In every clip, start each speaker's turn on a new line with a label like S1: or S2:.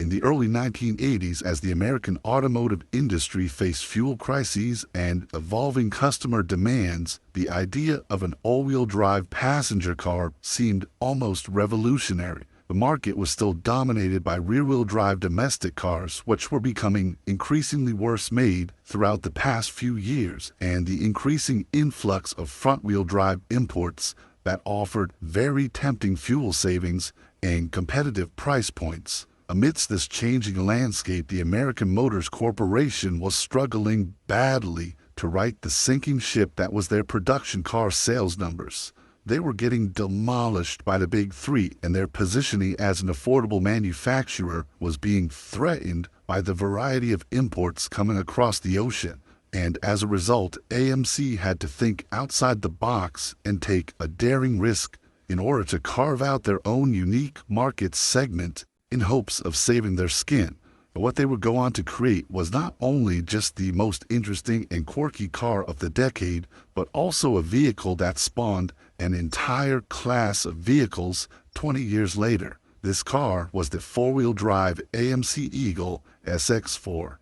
S1: In the early 1980s, as the American automotive industry faced fuel crises and evolving customer demands, the idea of an all-wheel drive passenger car seemed almost revolutionary. The market was still dominated by rear-wheel drive domestic cars, which were becoming increasingly worse made throughout the past few years, and the increasing influx of front-wheel drive imports that offered very tempting fuel savings and competitive price points. Amidst this changing landscape, the American Motors Corporation was struggling badly to right the sinking ship that was their production car sales numbers. They were getting demolished by the Big Three, and their positioning as an affordable manufacturer was being threatened by the variety of imports coming across the ocean. And as a result, AMC had to think outside the box and take a daring risk in order to carve out their own unique market segment in hopes of saving their skin. But what they would go on to create was not only just the most interesting and quirky car of the decade, but also a vehicle that spawned an entire class of vehicles 20 years later. This car was the four-wheel drive AMC Eagle SX4.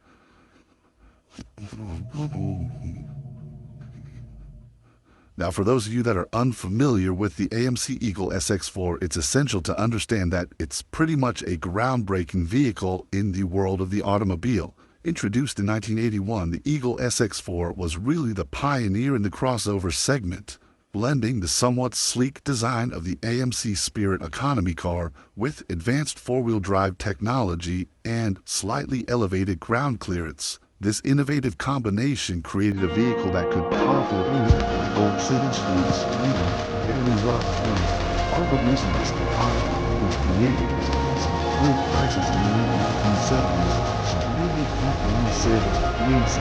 S1: Now, for those of you that are unfamiliar with the AMC Eagle SX4, it's essential to understand that it's pretty much a groundbreaking vehicle in the world of the automobile. Introduced in 1981, the Eagle SX4 was really the pioneer in the crossover segment, blending the somewhat sleek design of the AMC Spirit economy car with advanced four-wheel drive technology and slightly elevated ground clearance. This innovative combination created a vehicle that could confidently go city streets, even very rough terrain. Part of the reason this car was created was because of fuel prices in the 1970s, so really comfortably saved AMC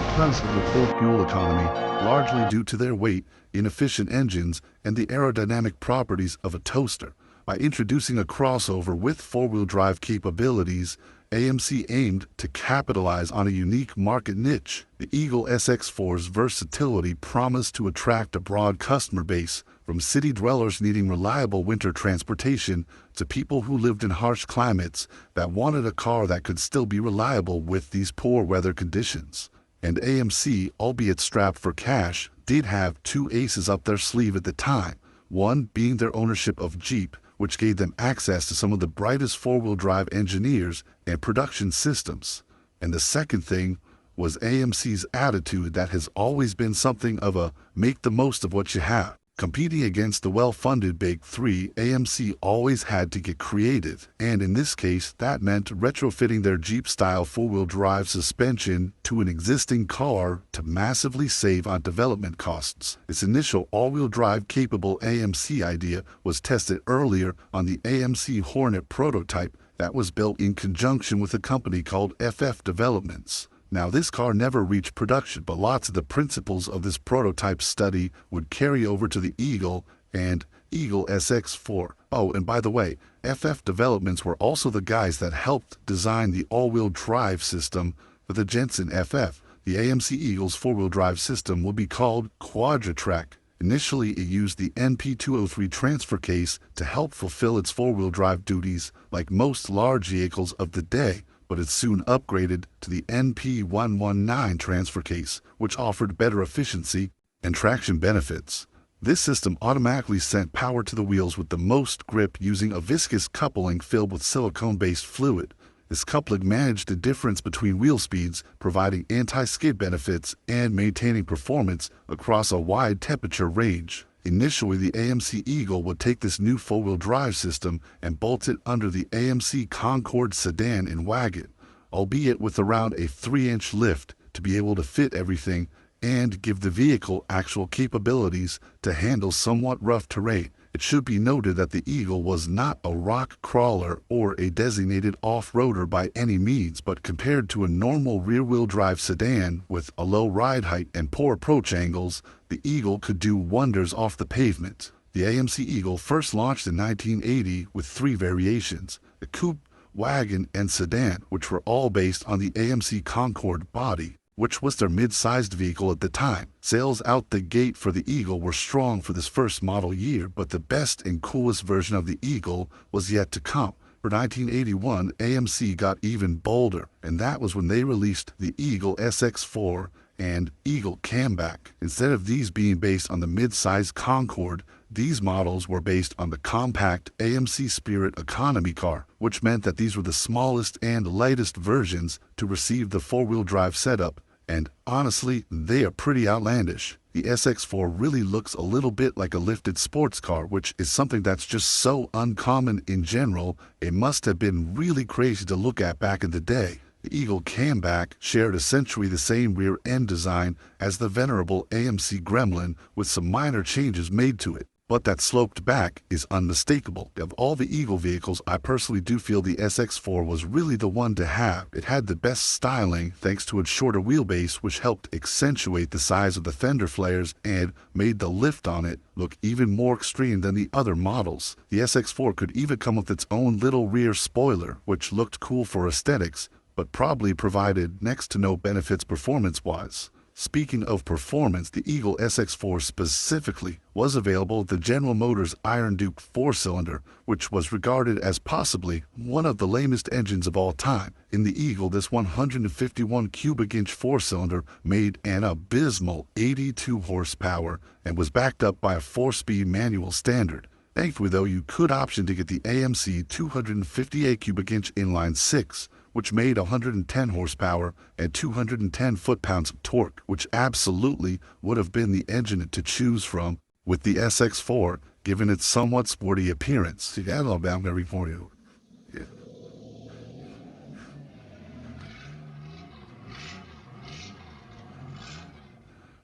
S1: because of the poor fuel economy, largely due to their weight, inefficient engines, and the aerodynamic properties of a toaster. By introducing a crossover with four-wheel drive capabilities, AMC aimed to capitalize on a unique market niche. The Eagle SX4's versatility promised to attract a broad customer base, from city dwellers needing reliable winter transportation to people who lived in harsh climates that wanted a car that could still be reliable with these poor weather conditions. And AMC, albeit strapped for cash, did have two aces up their sleeve at the time, one being their ownership of Jeep, which gave them access to some of the brightest four-wheel drive engineers and production systems. And the second thing was AMC's attitude that has always been something of a make the most of what you have. Competing against the well-funded Big Three, AMC always had to get creative, and in this case, that meant retrofitting their Jeep-style four-wheel drive suspension to an existing car to massively save on development costs. This initial all-wheel drive-capable AMC idea was tested earlier on the AMC Hornet prototype that was built in conjunction with a company called FF Developments. Now, this car never reached production, but lots of the principles of this prototype study would carry over to the Eagle and Eagle SX4. Oh, and by the way, FF Developments were also the guys that helped design the all-wheel drive system for the Jensen FF. The AMC Eagle's four-wheel drive system will be called Quadra-Track. Initially, it used the NP203 transfer case to help fulfill its four-wheel drive duties like most large vehicles of the day, but it soon upgraded to the NP119 transfer case, which offered better efficiency and traction benefits. This system automatically sent power to the wheels with the most grip using a viscous coupling filled with silicone-based fluid. This coupling managed the difference between wheel speeds, providing anti-skid benefits and maintaining performance across a wide temperature range. Initially, the AMC Eagle would take this new four-wheel drive system and bolt it under the AMC Concorde sedan and wagon, albeit with around a 3-inch lift to be able to fit everything and give the vehicle actual capabilities to handle somewhat rough terrain. It should be noted that the Eagle was not a rock crawler or a designated off-roader by any means, but compared to a normal rear-wheel drive sedan with a low ride height and poor approach angles, the Eagle could do wonders off the pavement. The AMC Eagle first launched in 1980 with 3 variations: the coupe, wagon, and sedan, which were all based on the AMC Concorde body, which was their mid-sized vehicle at the time. Sales out the gate for the Eagle were strong for this first model year, but the best and coolest version of the Eagle was yet to come. For 1981, AMC got even bolder, and that was when they released the Eagle SX4 and Eagle Camback. Instead of these being based on the mid-size Concorde, these models were based on the compact AMC Spirit economy car, which meant that these were the smallest and lightest versions to receive the four-wheel drive setup, and honestly, they are pretty outlandish. The SX4 really looks a little bit like a lifted sports car, which is something that's just so uncommon in general. It must have been really crazy to look at back in the day. The Eagle Camback shared essentially the same rear end design as the venerable AMC Gremlin, with some minor changes made to it. But that sloped back is unmistakable. Of all the Eagle vehicles, I personally do feel the SX4 was really the one to have. It had the best styling thanks to its shorter wheelbase, which helped accentuate the size of the fender flares and made the lift on it look even more extreme than the other models. The SX4 could even come with its own little rear spoiler, which looked cool for aesthetics, but probably provided next to no benefits performance-wise. Speaking of performance, the Eagle SX4 specifically was available with the General Motors Iron Duke 4-cylinder, which was regarded as possibly one of the lamest engines of all time. In the Eagle, this 151 cubic inch 4-cylinder made an abysmal 82 horsepower and was backed up by a 4-speed manual standard. Thankfully, though, you could option to get the AMC 258 cubic inch inline 6, which made 110 horsepower and 210 foot-pounds of torque, which absolutely would have been the engine to choose from with the SX4, given its somewhat sporty appearance. See, that's all I'm going to for you. Yeah.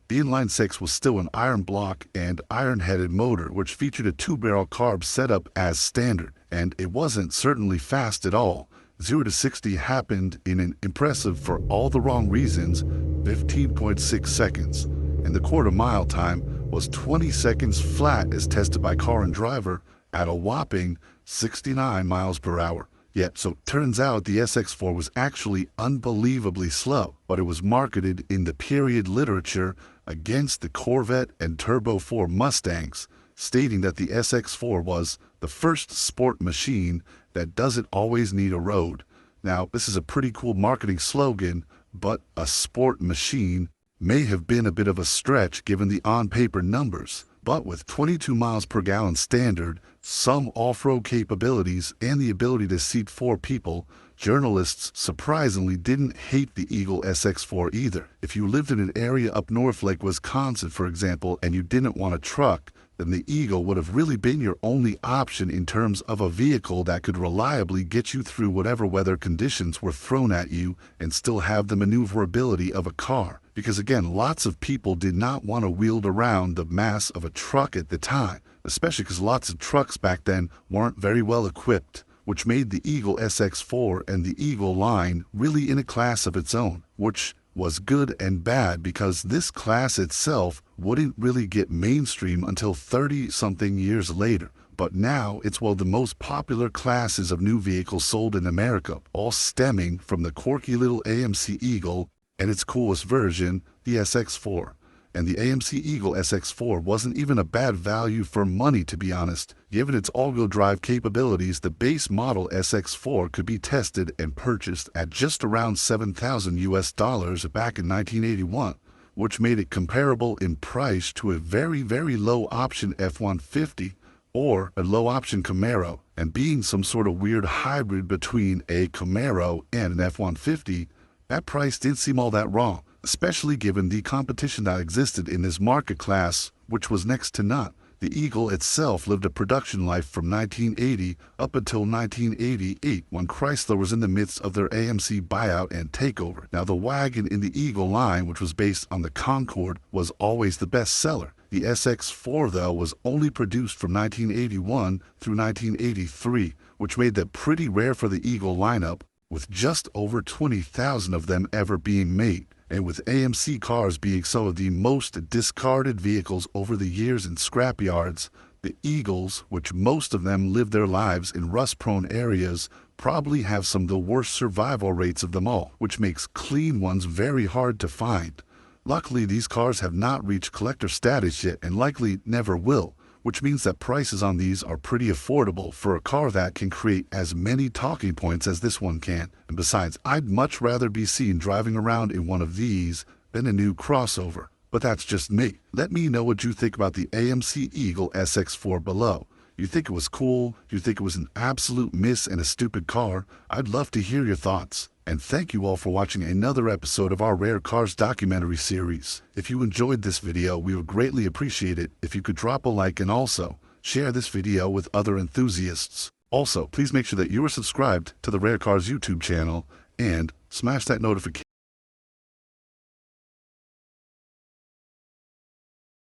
S1: The inline 6 was still an iron block and iron-headed motor, which featured a 2-barrel carb setup as standard, and it wasn't certainly fast at all. 0 to 60 happened in an impressive, for all the wrong reasons, 15.6 seconds, and the quarter-mile time was 20 seconds flat as tested by Car and Driver at a whopping 69 miles per hour. Yet, so turns out the SX4 was actually unbelievably slow, but it was marketed in the period literature against the Corvette and Turbo 4 Mustangs, stating that the SX4 was the first sport machine that doesn't always need a road. Now, this is a pretty cool marketing slogan, but a sport machine may have been a bit of a stretch given the on-paper numbers. But with 22 miles per gallon standard, some off-road capabilities, and the ability to seat 4 people, journalists surprisingly didn't hate the Eagle SX4 either. If you lived in an area up north like Wisconsin, for example, and you didn't want a truck, then the Eagle would have really been your only option in terms of a vehicle that could reliably get you through whatever weather conditions were thrown at you and still have the maneuverability of a car. Because again, lots of people did not want to wield around the mass of a truck at the time, especially because lots of trucks back then weren't very well equipped, which made the Eagle SX4 and the Eagle line really in a class of its own, which was good and bad because this class itself wouldn't really get mainstream until 30-something years later. But now it's one of the most popular classes of new vehicles sold in America, all stemming from the quirky little AMC Eagle and its coolest version, the SX4. And the AMC Eagle SX4 wasn't even a bad value for money, to be honest. Given its all-wheel drive capabilities, the base model SX4 could be tested and purchased at just around $7,000 US back in 1981, which made it comparable in price to a very, very low option F-150 or a low option Camaro. And being some sort of weird hybrid between a Camaro and an F-150, that price didn't seem all that wrong, especially given the competition that existed in this market class, which was next to none. The Eagle itself lived a production life from 1980 up until 1988, when Chrysler was in the midst of their AMC buyout and takeover. Now, the wagon in the Eagle line, which was based on the Concorde, was always the best seller. The SX4, though, was only produced from 1981 through 1983, which made that pretty rare for the Eagle lineup, with just over 20,000 of them ever being made. And with AMC cars being some of the most discarded vehicles over the years in scrapyards, the Eagles, which most of them live their lives in rust-prone areas, probably have some of the worst survival rates of them all, which makes clean ones very hard to find. Luckily, these cars have not reached collector status yet and likely never will, which means that prices on these are pretty affordable for a car that can create as many talking points as this one can. And besides, I'd much rather be seen driving around in one of these than a new crossover. But that's just me. Let me know what you think about the AMC Eagle SX4 below. You think it was cool? You think it was an absolute miss and a stupid car? I'd love to hear your thoughts. And thank you all for watching another episode of our Rare Cars documentary series. If you enjoyed this video, we would greatly appreciate it if you could drop a like and also share this video with other enthusiasts. Also, please make sure that you are subscribed to the Rare Cars YouTube channel and smash that notification